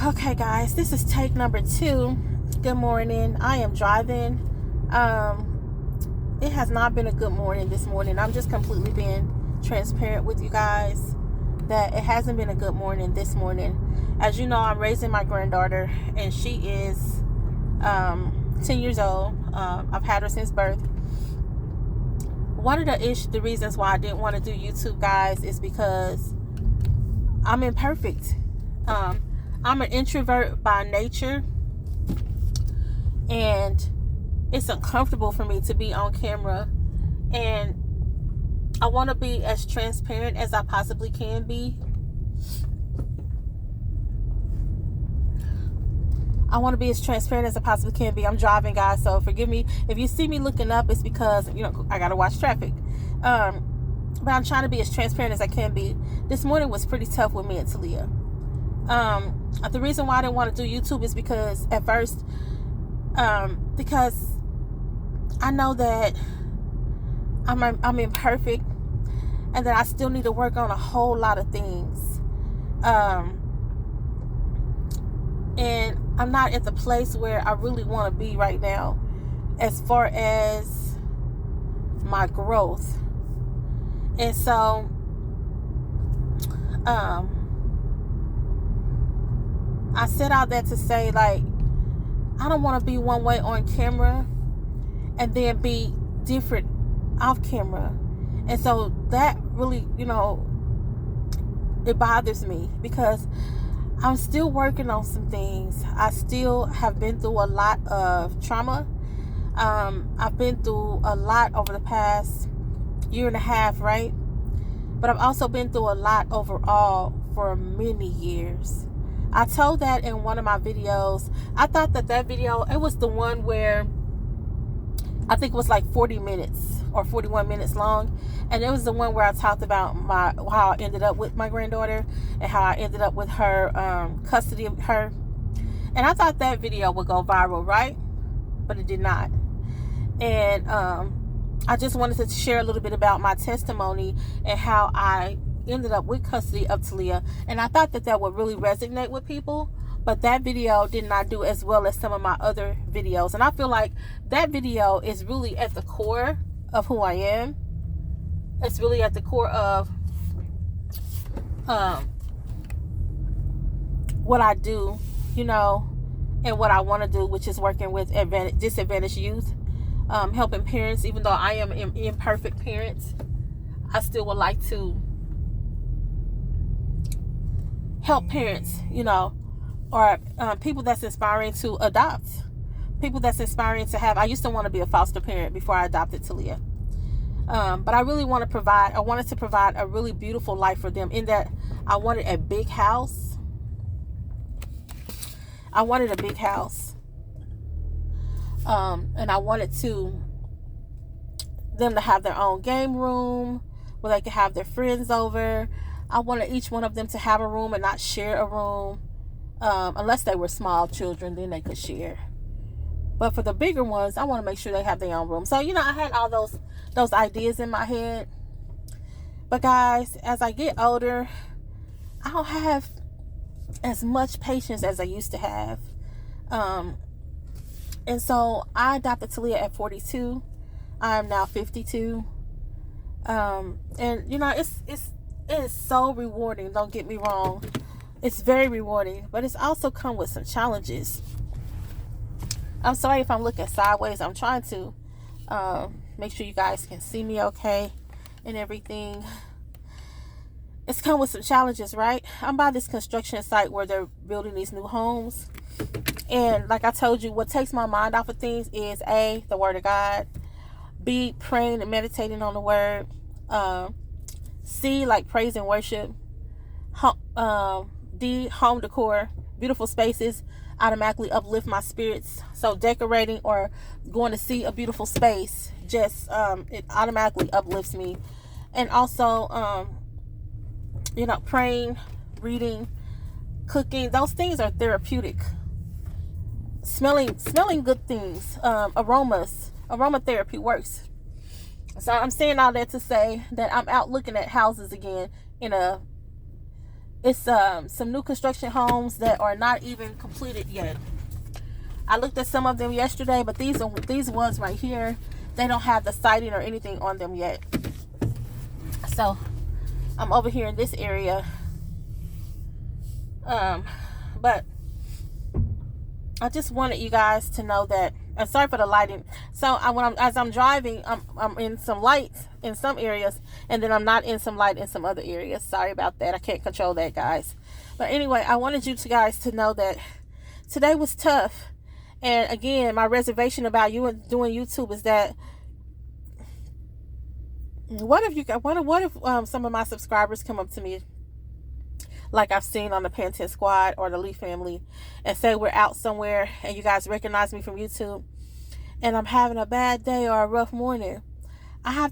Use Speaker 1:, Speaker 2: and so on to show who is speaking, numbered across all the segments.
Speaker 1: Okay, guys, this is take number 2. Good morning. I am driving. It has not been a good morning this morning. I'm just completely being transparent with you guys that it hasn't been a good morning this morning. As you know, I'm raising my granddaughter, and she is 10 years old. I've had her since birth. One of the reasons why I didn't want to do YouTube, guys, is because I'm imperfect. I'm an introvert by nature, and it's uncomfortable for me to be on camera, and I want to be as transparent as I possibly can be. I'm driving, guys, so forgive me if you see me looking up. It's because I gotta watch traffic. But I'm trying to be as transparent as I can be. This morning was pretty tough with me and Talia. The reason why I didn't want to do YouTube is because at first, because I know that I'm imperfect, and that I still need to work on a whole lot of things. And I'm not at the place where I really want to be right now as far as my growth. And so I set out there to say, like, I don't want to be one way on camera and then be different off camera. And so that really, it bothers me because I'm still working on some things. I still have been through a lot of trauma. I've been through a lot over the past year and a half, right? But I've also been through a lot overall for many years. I told that in one of my videos. I thought that video, it was the one where I think it was like 40 minutes or 41 minutes long. And it was the one where I talked about how I ended up with my granddaughter and how I ended up with her custody of her. And I thought that video would go viral, right? But it did not. And I just wanted to share a little bit about my testimony and how I ended up with custody of Talia. And I thought that would really resonate with people. But that video did not do as well as some of my other videos. And I feel like that video is really at the core of who I am. It's really at the core of what I do, and what I want to do, which is working with disadvantaged youth, helping parents. Even though I am an imperfect parent, I still would like to help parents, or people that's inspiring to adopt, people that's inspiring to have. I used to want to be a foster parent before I adopted Talia. But I really wanted to provide a really beautiful life for them, in that I wanted a big house. And I wanted them to have their own game room where they could have their friends over. I wanted each one of them to have a room and not share a room. Unless they were small children, then they could share. But for the bigger ones, I want to make sure they have their own room. So, I had all those ideas in my head. But guys, as I get older, I don't have as much patience as I used to have. And so I adopted Talia at 42. I am now 52. And it is so rewarding. Don't get me wrong. It's very rewarding, but it's also come with some challenges. I'm sorry if I'm looking sideways. I'm trying to make sure you guys can see me okay and everything. It's come with some challenges, right? I'm by this construction site where they're building these new homes. And like I told you, what takes my mind off of things is A, the word of God. B, praying and meditating on the word. C, like praise and worship. D, home decor. Beautiful spaces automatically uplift my spirits. So decorating or going to see a beautiful space, just it automatically uplifts me. And also praying, reading, cooking, those things are therapeutic. Smelling good things, aromatherapy works. So I'm saying all that to say that I'm out looking at houses again in a It's some new construction homes that are not even completed yet. I looked at some of them yesterday, but these ones right here, they don't have the siding or anything on them yet. So I'm over here in this area. But I just wanted you guys to know that. And sorry for the lighting. So as I'm driving, I'm in some lights in some areas, and then I'm not in some light in some other areas. Sorry about that. I can't control that, guys. But anyway, I wanted you guys to know that today was tough. And again, my reservation about you and doing YouTube is that what if some of my subscribers come up to me, like I've seen on the Pantene Squad or the Lee family, and say we're out somewhere and you guys recognize me from YouTube, and I'm having a bad day or a rough morning. I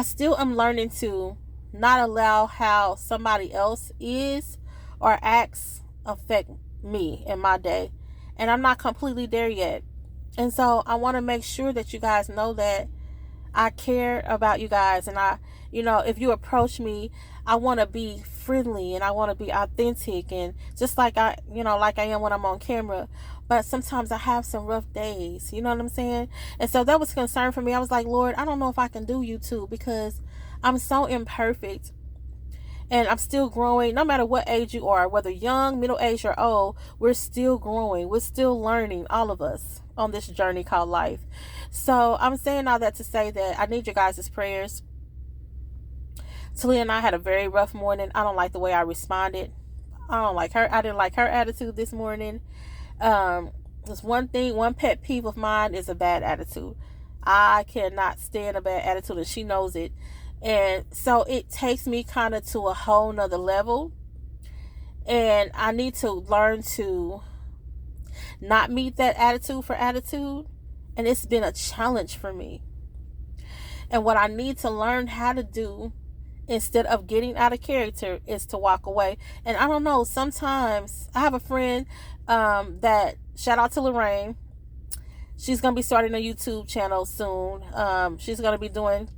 Speaker 1: still am learning to not allow how somebody else is or acts affect me in my day. And I'm not completely there yet. And so I want to make sure that you guys know that I care about you guys. And if you approach me, I want to be friendly and I want to be authentic, and just like I am when I'm on camera. But sometimes I have some rough days, you know what I'm saying? And so that was a concern for me. I was like, Lord, I don't know if I can do YouTube because I'm so imperfect. And I'm still growing. No matter what age you are, whether young, middle-aged, or old, we're still growing. We're still learning, all of us, on this journey called life. So I'm saying all that to say that I need your guys' prayers. Talia and I had a very rough morning. I don't like the way I responded. I didn't like her attitude this morning. There's one pet peeve of mine is a bad attitude. I cannot stand a bad attitude, and she knows it. And so it takes me kind of to a whole nother level. And I need to learn to not meet that attitude for attitude. And it's been a challenge for me. And what I need to learn how to do instead of getting out of character is to walk away. And I don't know, sometimes I have a friend that, shout out to Lorraine. She's going to be starting a YouTube channel soon. She's going to be doing,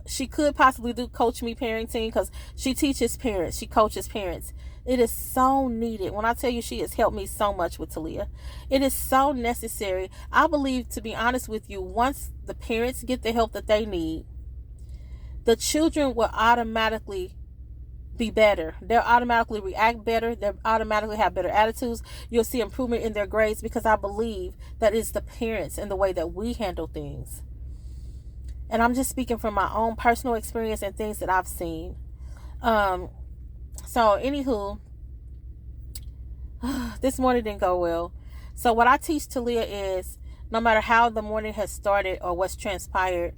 Speaker 1: she could possibly do Coach Me Parenting because she teaches parents. She coaches parents. It is so needed. When I tell you, she has helped me so much with Talia. It is so necessary. I believe, to be honest with you, once the parents get the help that they need, the children will automatically be better. They'll automatically react better. They'll automatically have better attitudes. You'll see improvement in their grades because I believe that it's the parents and the way that we handle things. And I'm just speaking from my own personal experience and things that I've seen. So anywho, this morning didn't go well. So what I teach Talia is, no matter how the morning has started or what's transpired,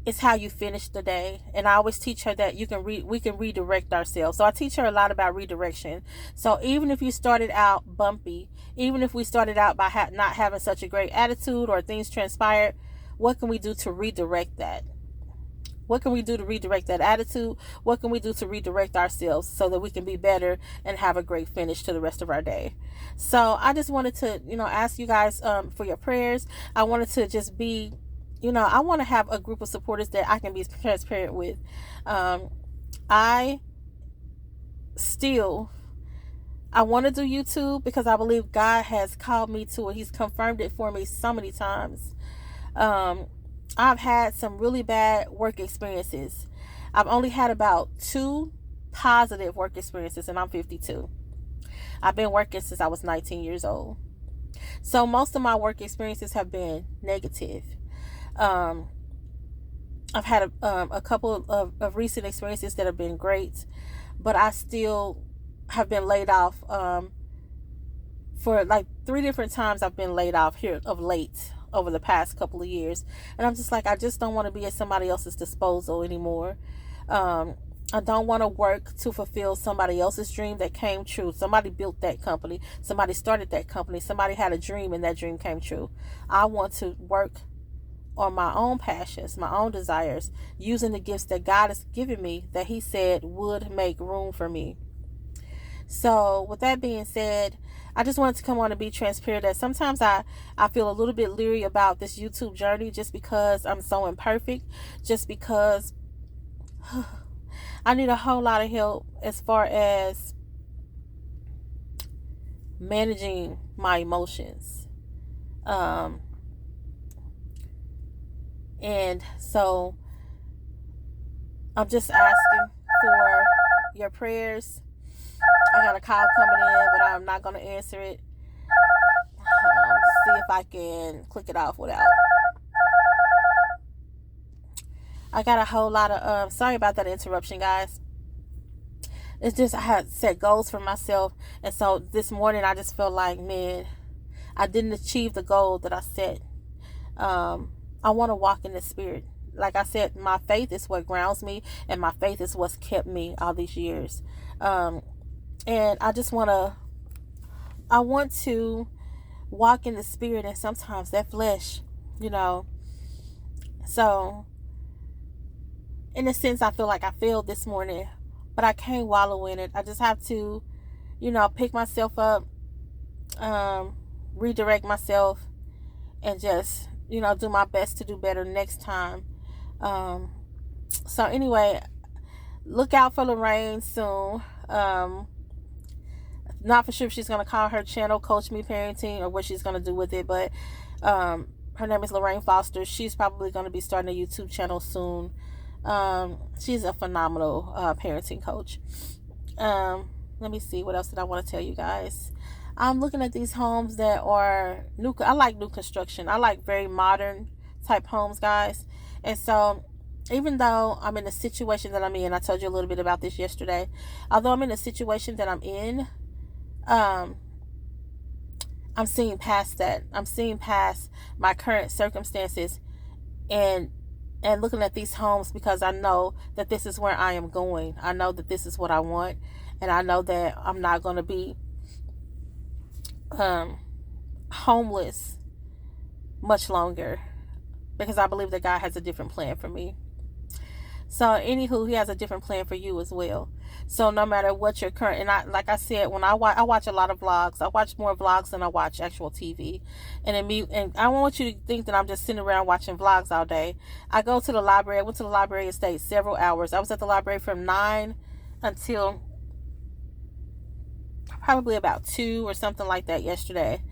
Speaker 1: it's how you finish the day. And I always teach her that we can redirect ourselves. So I teach her a lot about redirection. So even if you started out bumpy, even if we started out by not having such a great attitude or things transpired, what can we do to redirect that? What can we do to redirect that attitude? What can we do to redirect ourselves so that we can be better and have a great finish to the rest of our day? So I just wanted to, ask you guys for your prayers. I wanted to just be, I want to have a group of supporters that I can be transparent with. I want to do YouTube because I believe God has called me to it. He's confirmed it for me so many times. I've had some really bad work experiences. I've only had about 2 positive work experiences, and I'm 52. I've been working since I was 19 years old. So most of my work experiences have been negative. I've had a couple of recent experiences that have been great, but I still have been laid off. For like 3 different times I've been laid off here of late over the past couple of years. And I'm just like, I just don't want to be at somebody else's disposal anymore. I don't want to work to fulfill somebody else's dream that came true. Somebody built that company. Somebody started that company. Somebody had a dream and that dream came true. I want to work on my own passions, my own desires, using the gifts that God has given me that He said would make room for me. So with that being said, I just wanted to come on and be transparent that sometimes I feel a little bit leery about this YouTube journey just because I'm so imperfect, just because I need a whole lot of help as far as managing my emotions. And so I'm just asking for your prayers. I got a call coming in, but I'm not going to answer it. See if I can click it off without. I got a whole lot of, sorry about that interruption, guys. It's just I had set goals for myself. And so this morning I just felt like, man, I didn't achieve the goal that I set. I want to walk in the Spirit. Like I said, my faith is what grounds me, and my faith is what's kept me all these years. And I want to walk in the Spirit, and sometimes that flesh, So, in a sense, I feel like I failed this morning, but I can't wallow in it. I just have to, pick myself up, redirect myself, and just, do my best to do better next time. So anyway, look out for Lorraine soon. Not for sure if she's going to call her channel Coach Me Parenting or what she's going to do with it, but her name is Lorraine Foster. She's probably going to be starting a YouTube channel soon. She's a phenomenal parenting coach. Let me see, what else did I want to tell you guys? I'm looking at these homes that are new. I like new construction. I like very modern type homes, guys. And so even though I'm in the situation that I'm in, I told you a little bit about this yesterday. Although I'm in the situation that I'm in, I'm seeing past that. I'm seeing past my current circumstances and looking at these homes, because I know that this is where I am going. I know that this is what I want, and I know that I'm not going to be homeless much longer, because I believe that God has a different plan for me. So anywho, he has a different plan for you as well. So no matter what your current, and like I said, when I watch a lot of vlogs. I watch more vlogs than I watch actual TV. And I don't want you to think that I'm just sitting around watching vlogs all day. I go to the library. I went to the library and stayed several hours. I was at the library from 9 until probably about 2 or something like that yesterday.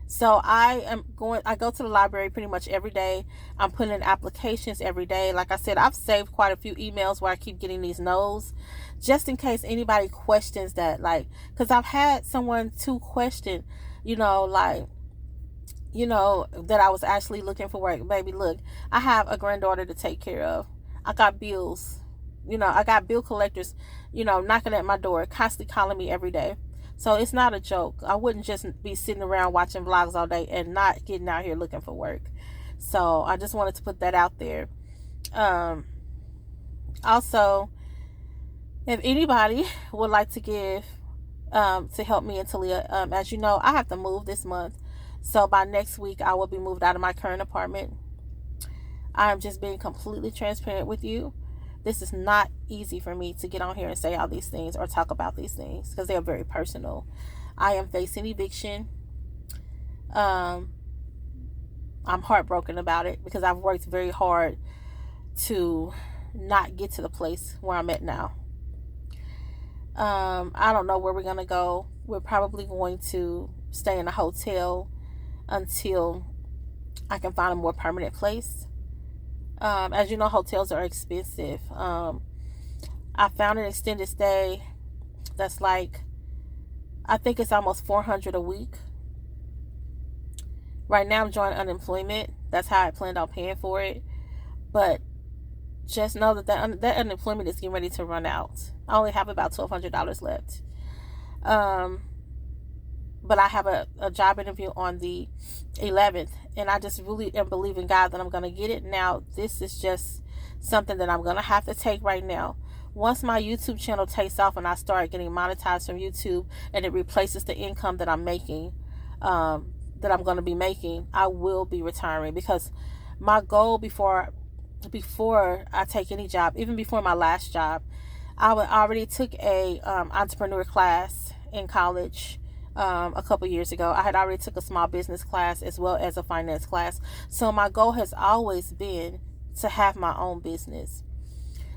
Speaker 1: So I go to the library pretty much every day. I'm putting in applications every day. Like I said, I've saved quite a few emails where I keep getting these no's, just in case anybody questions that, because I've had someone to question, that I was actually looking for work. Baby, look, I have a granddaughter to take care of. I got bills, I got bill collectors, knocking at my door, constantly calling me every day. So it's not a joke. I wouldn't just be sitting around watching vlogs all day and not getting out here looking for work. So I just wanted to put that out there. Also, if anybody would like to give to help me and Talia, as you know, I have to move this month. So by next week, I will be moved out of my current apartment. I'm just being completely transparent with you. This is not easy for me to get on here and say all these things or talk about these things, because they are very personal. I am facing eviction. I'm heartbroken about it, because I've worked very hard to not get to the place where I'm at now. I don't know where we're going to go. We're probably going to stay in a hotel until I can find a more permanent place. As you know, hotels are expensive. I found an extended stay that's I think it's almost $400 a week. Right now I'm drawing unemployment. That's how I planned on paying for it. But just know that unemployment is getting ready to run out. I only have about $1,200 left. But I have a job interview on the 11th, and I just really am believing God that I'm going to get it. Now, this is just something that I'm going to have to take right now. Once my YouTube channel takes off and I start getting monetized from YouTube, and it replaces the income that I'm making, that I'm going to be making, I will be retiring, because my goal before I take any job, even before my last job, I already took a entrepreneur class in college. A couple years ago. I had already took a small business class as well as a finance class. So my goal has always been to have my own business.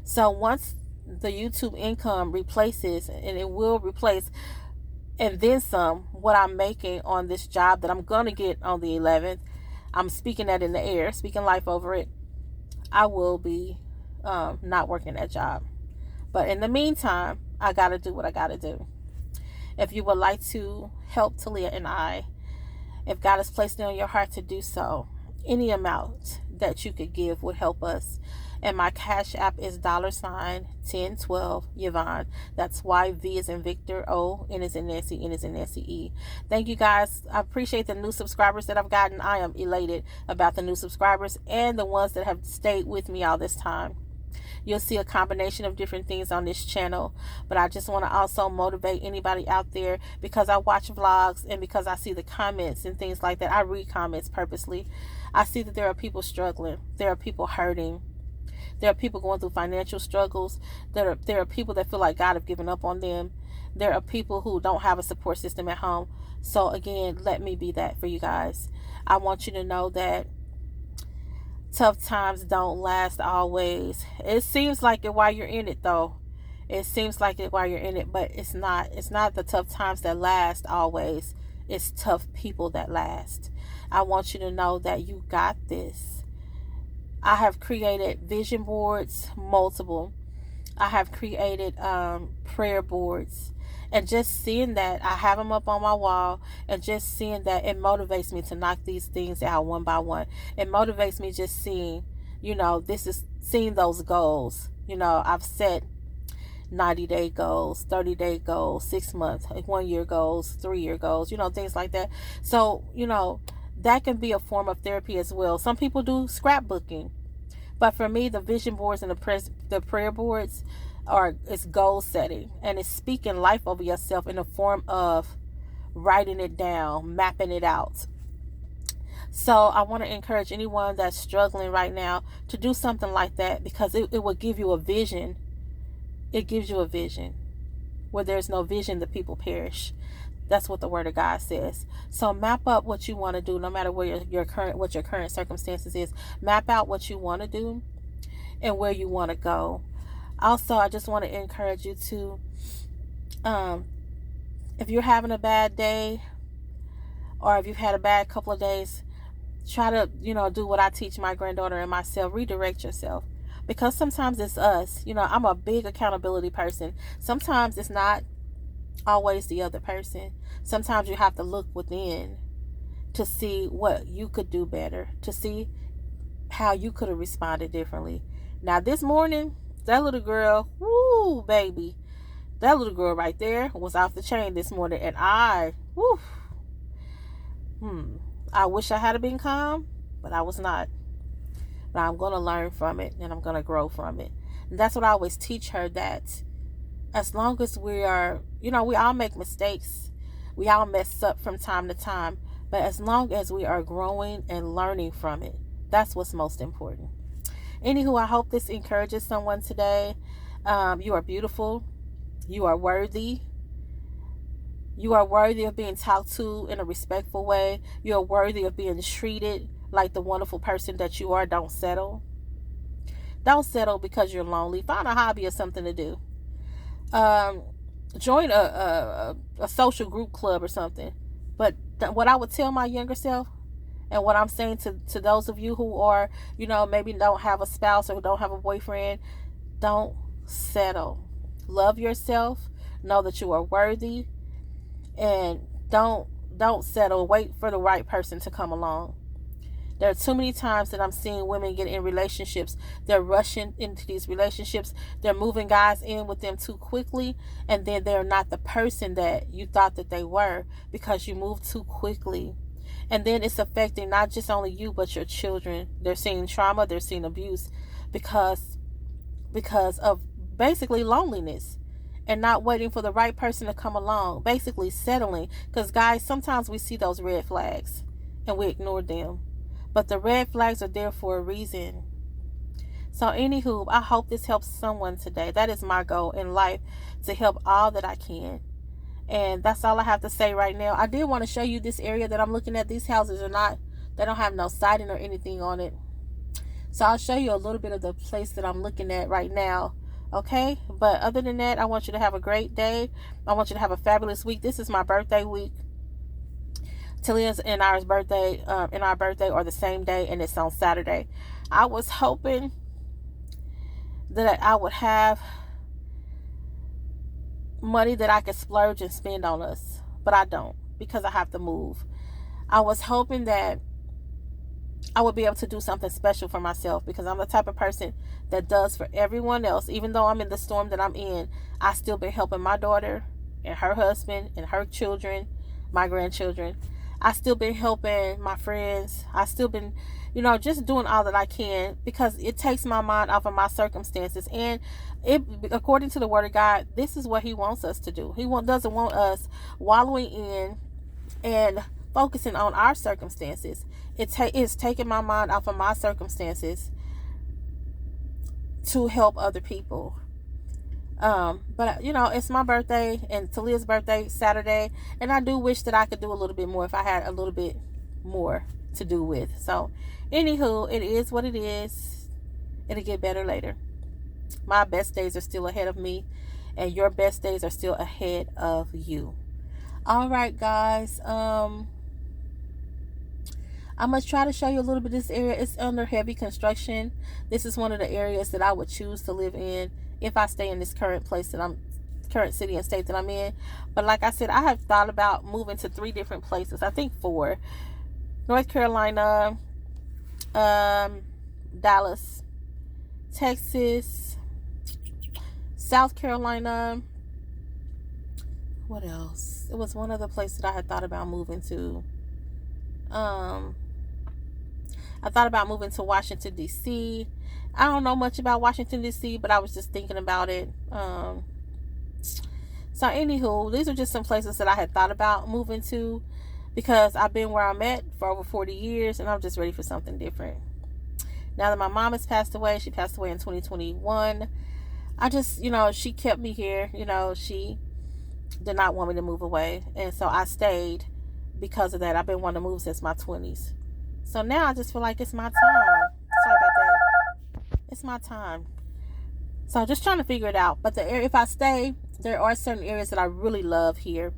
Speaker 1: So once the YouTube income replaces, and it will replace, and then some, what I'm making on this job that I'm going to get on the 11th, I'm speaking that in the air, speaking life over it, I will be not working that job. But in the meantime, I got to do what I got to do. If you would like to help Talia and I, if God has placed it on your heart to do so, any amount that you could give would help us. And my cash app is $1012 Yvonne. That's YV is in Victor, O, N is in Nancy, N is in Nancy E. Thank you guys. I appreciate the new subscribers that I've gotten. I am elated about the new subscribers and the ones that have stayed with me all this time. You'll see a combination of different things on this channel, but I just want to also motivate anybody out there, because I watch vlogs and because I see the comments and things like that. I read comments purposely. I see that there are people struggling. There are people hurting. There are people going through financial struggles. There are people that feel like God have given up on them. There are people who don't have a support system at home. So again, let me be that for you guys. I want you to know that tough times don't last always. It seems like it while you're in it, though. It seems like it while you're in it, but it's not. It's not the tough times that last always. It's tough people that last. I want you to know that you got this. I have created vision boards, multiple. I have created prayer boards. And just seeing that, I have them up on my wall, and just seeing that, it motivates me to knock these things out one by one. It motivates me just seeing, this is seeing those goals. I've set 90-day goals, 30-day goals, 6 month, 1 year goals, 3-year goals, things like that. So, that can be a form of therapy as well. Some people do scrapbooking. But for me, the vision boards and the prayer boards it's goal setting, and it's speaking life over yourself in the form of writing it down, mapping it out. So I want to encourage anyone that's struggling right now to do something like that, because it will give you a vision. It gives you a vision. Where there's no vision, the people perish. That's what the Word of God says. So map up what you want to do, no matter where your current circumstances is. Map out what you want to do and where you want to go. Also, I just want to encourage you to, if you're having a bad day, or if you've had a bad couple of days, try to, do what I teach my granddaughter and myself. Redirect yourself. Because sometimes it's us. I'm a big accountability person. Sometimes it's not always the other person. Sometimes you have to look within to see what you could do better, to see how you could have responded differently. Now this morning, that little girl, woo, baby, that little girl right there was off the chain this morning, and I wish I had been calm, but I was not. But I'm going to learn from it, and I'm going to grow from it. And that's what I always teach her, that as long as we are, we all make mistakes. We all mess up from time to time. But as long as we are growing and learning from it, that's what's most important. Anywho, I hope this encourages someone today. You are beautiful. You are worthy. You are worthy of being talked to in a respectful way. You are worthy of being treated like the wonderful person that you are. Don't settle. Don't settle because you're lonely. Find a hobby or something to do. Join a social group club or something. But what I would tell my younger self, and what I'm saying to those of you who are, maybe don't have a spouse or don't have a boyfriend, don't settle. Love yourself. Know that you are worthy. And don't settle. Wait for the right person to come along. There are too many times that I'm seeing women get in relationships. They're rushing into these relationships. They're moving guys in with them too quickly. And then they're not the person that you thought that they were, because you moved too quickly. And then it's affecting not just only you, but your children. They're seeing trauma. They're seeing abuse because of basically loneliness and not waiting for the right person to come along. Basically settling. Because guys, sometimes we see those red flags and we ignore them. But the red flags are there for a reason. So anywho, I hope this helps someone today. That is my goal in life, to help all that I can. And that's all I have to say right now. I did want to show you this area that I'm looking at. These houses they don't have no siding or anything on it. So I'll show you a little bit of the place that I'm looking at right now. Okay, but other than that, I want you to have a great day. I want you to have a fabulous week. This is my birthday week. Talia's and our birthday are the same day, and it's on Saturday. I was hoping that I would have money that I could splurge and spend on us, but I don't, because I have to move. I was hoping that I would be able to do something special for myself, because I'm the type of person that does for everyone else. Even though I'm in the storm that I'm in, I still been helping my daughter and her husband and her children, my grandchildren. I still been helping my friends. I still been, just doing all that I can, because it takes my mind off of my circumstances. And according to the Word of God, this is what He wants us to do. He doesn't want us wallowing in and focusing on our circumstances. It's taking my mind off of my circumstances to help other people. But it's my birthday and Talia's birthday Saturday, and I do wish that I could do a little bit more if I had a little bit more to do with. So anywho, it is what it is. It'll get better later. My best days are still ahead of me, and your best days are still ahead of you. All right, guys. I'm going to try to show you a little bit of this area. It's under heavy construction. This is one of the areas that I would choose to live in if I stay in this current city and state that I'm in. But like I said, I have thought about moving to 3 different places. I think 4. North Carolina, Dallas, Texas, South Carolina. What else? It was one other place that I had thought about moving to. I thought about moving to Washington, D.C. I don't know much about Washington, D.C., but I was just thinking about it. So anywho, these are just some places that I had thought about moving to, because I've been where I'm at for over 40 years, and I'm just ready for something different. Now that my mom has passed away, she passed away in 2021. I just, she kept me here. She did not want me to move away, and so I stayed because of that. I've been wanting to move since my 20s. So now I just feel like it's my time. Sorry about that. It's my time. So I'm just trying to figure it out. But if I stay, there are certain areas that I really love here.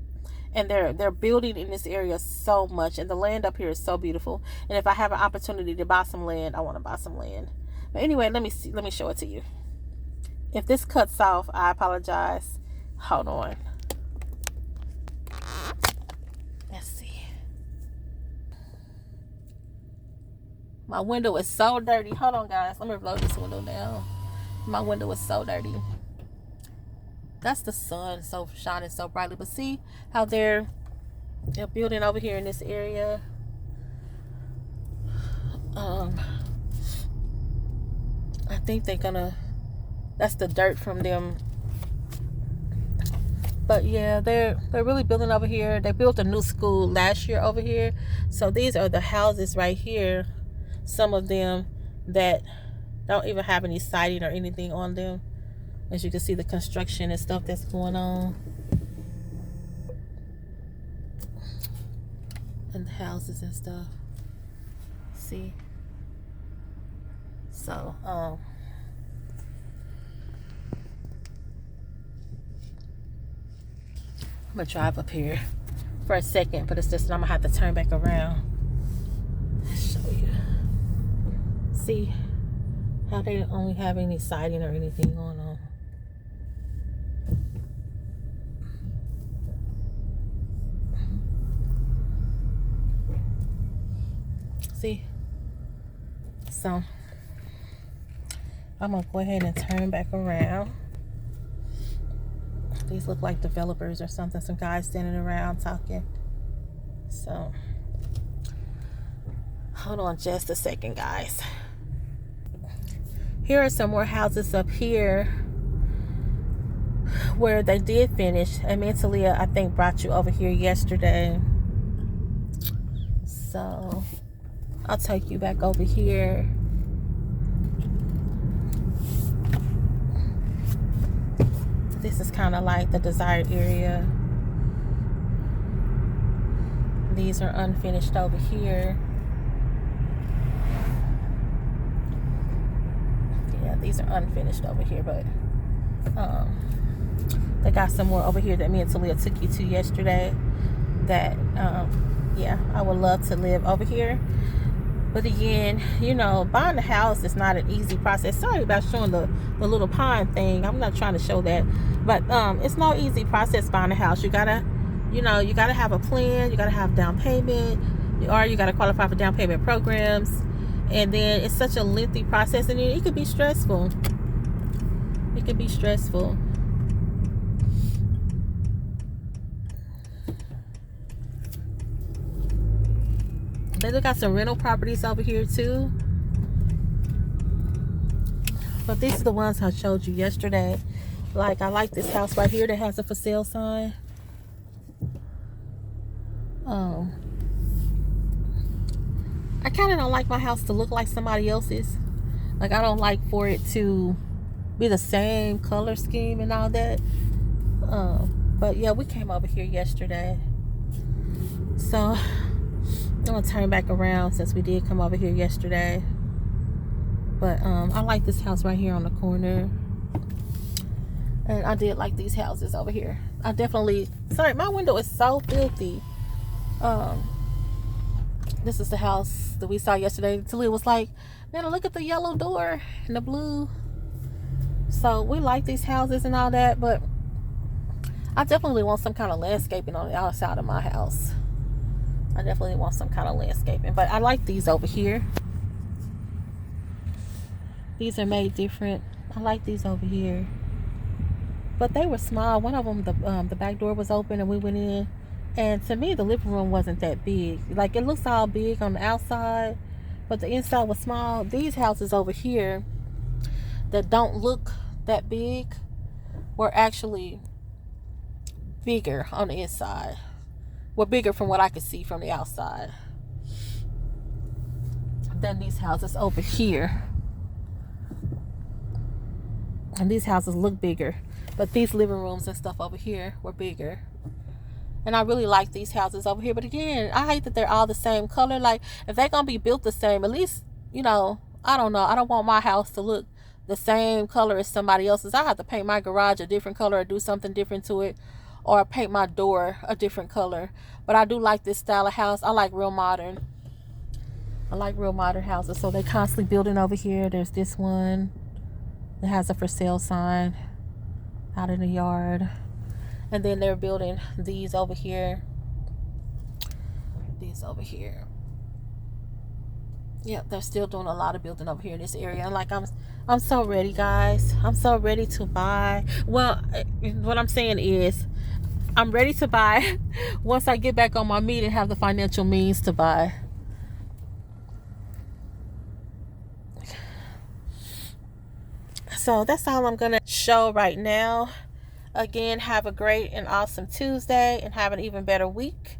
Speaker 1: And they're building in this area so much. And the land up here is so beautiful. And if I have an opportunity to buy some land, I want to buy some land. But anyway, let me show it to you. If this cuts off, I apologize. Hold on. Let's see. My window is so dirty. Hold on, guys. Let me blow this window down. My window is so dirty. That's the sun so shining so brightly. But see how they're building over here in this area. I think they're gonna. That's the dirt from them. But yeah, they're really building over here. They built a new school last year over here. So these are the houses right here. Some of them that don't even have any siding or anything on them. As you can see, the construction and stuff that's going on. And the houses and stuff. See? So, I'm gonna drive up here for a second, but it's just I'm gonna have to turn back around. Let's show you. See how they don't only have any siding or anything going on. See? So I'm gonna go ahead and turn back around. These look like developers or something. Some guys standing around talking. So hold on just a second, guys. Here are some more houses up here where they did finish. And me and Talia, I think, brought you over here yesterday. So I'll take you back over here. This is kind of like the desired area. These are unfinished over here. these are unfinished over here, but they got some more over here that me and Talia took you to yesterday that yeah, I would love to live over here. But again, you know, buying a house is not an easy process. Sorry about showing the little pond thing. I'm not trying to show that. But it's no easy process buying a house. You gotta, you know, you gotta have a plan. You gotta have down payment, or you gotta qualify for down payment programs. And then it's such a lengthy process, and it could be stressful. It could be stressful. They got some rental properties over here too. But these are the ones I showed you yesterday. Like, I like this house right here that has a for sale sign. I kind of don't like my house to look like somebody else's. Like, I don't like for it to be the same color scheme and all that. But yeah, we came over here yesterday. So I'm gonna turn back around since we did come over here yesterday. But I like this house right here on the corner. And I did like these houses over here. I definitely, sorry, my window is so filthy. This is the house that we saw yesterday. Talia was like, Nana, look at the yellow door and the blue. So we like these houses and all that, but I definitely want some kind of landscaping on the outside of my house. I definitely want some kind of landscaping. But I like these over here. These are made different. I like these over here. But they were small. One of them, the back door was open and we went in. And to me, the living room wasn't that big. Like, it looks all big on the outside, but the inside was small. These houses over here that don't look that big were actually bigger on the inside. Were bigger from what I could see from the outside than these houses over here. And these houses look bigger, but these living rooms and stuff over here were bigger. And I really like these houses over here. But again, I hate that they're all the same color. Like, if they're going to be built the same, at least, you know, I don't know. I don't want my house to look the same color as somebody else's. I have to paint my garage a different color or do something different to it. Or paint my door a different color. But I do like this style of house. I like real modern. I like real modern houses. So they're constantly building over here. There's this one that has a for sale sign out in the yard. And then they're building these over here. These over here. Yeah, they're still doing a lot of building over here in this area. And like, I'm so ready, guys. I'm so ready to buy. Well, what I'm saying is, I'm ready to buy once I get back on my meat and have the financial means to buy. So that's all I'm gonna show right now. Again, have a great and awesome Tuesday and have an even better week.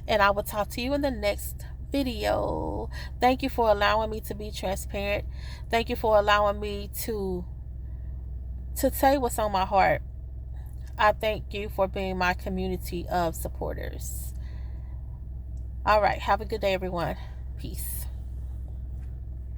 Speaker 1: And I will talk to you in the next video. Thank you for allowing me to be transparent. Thank you for allowing me to say what's on my heart. I thank you for being my community of supporters. All right. Have a good day, everyone. Peace.